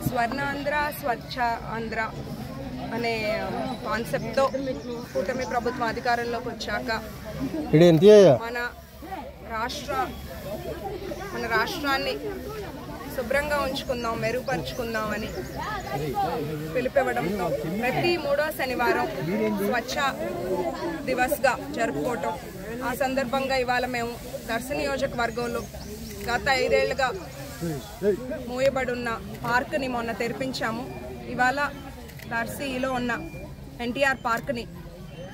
స్వర్ణాంధ్ర స్వచ్ఛ ఆంధ్ర అనే కాన్సెప్ట్తో కూటమి ప్రభుత్వం అధికారంలోకి వచ్చాక మన రాష్ట్రాన్ని శుభ్రంగా ఉంచుకుందాం, మెరుగుపరుచుకుందామని పిలుపివ్వడంతో ప్రతి 3వ శనివారం స్వచ్ఛ దివస్గా జరుపుకోవటం. ఆ సందర్భంగా ఇవాళ మేము దర్శి నియోజకవర్గంలో గత 5 ఏళ్లుగా మూయబడున్న పార్క్ని మొన్న తెరిపించాము. ఇవాళ దర్శిలో ఉన్న ఎన్టీఆర్ పార్క్ని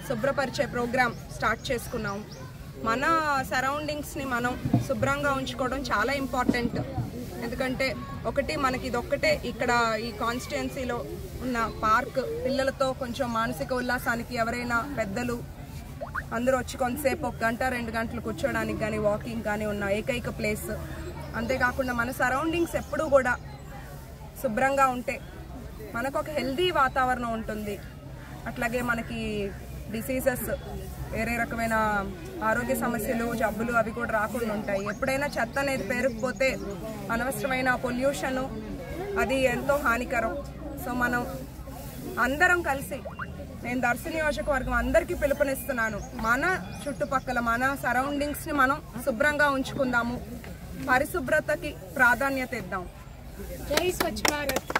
శుభ్రపరిచే ప్రోగ్రాం స్టార్ట్ చేసుకున్నాము. మన సరౌండింగ్స్ని మనం శుభ్రంగా ఉంచుకోవడం చాలా ఇంపార్టెంట్. ఎందుకంటే మనకి ఇదొక్కటే ఇక్కడ ఈ కాన్స్టిట్యుయెన్సీలో ఉన్న పార్క్ పిల్లలతో కొంచెం మానసిక ఉల్లాసానికి ఎవరైనా పెద్దలు అందరూ వచ్చి కొంతసేపు 1 గంట 2 గంటలు కూర్చోడానికి కానీ వాకింగ్ కానీ ఉన్న ఏకైక ప్లేస్. అంతేకాకుండా మన సరౌండింగ్స్ ఎప్పుడూ కూడా శుభ్రంగా ఉంటే మనకు ఒక హెల్దీ వాతావరణం ఉంటుంది. అట్లాగే మనకి డిసీజెస్, వేరే రకమైన ఆరోగ్య సమస్యలు, జబ్బులు అవి కూడా రాకుండా ఉంటాయి. ఎప్పుడైనా చెత్త అనేది పేరుకుపోతే అనవసరమైన పొల్యూషను అది ఎంతో హానికరం. సో మనం అందరం కలిసి, నేను దర్శి నియోజకవర్గం అందరికీ పిలుపునిస్తున్నాను, మన చుట్టుపక్కల మన సరౌండింగ్స్ని మనం శుభ్రంగా ఉంచుకుందాము, పరిశుభ్రతకి ప్రాధాన్యత ఇద్దాం. జై స్వచ్ఛ భారత్.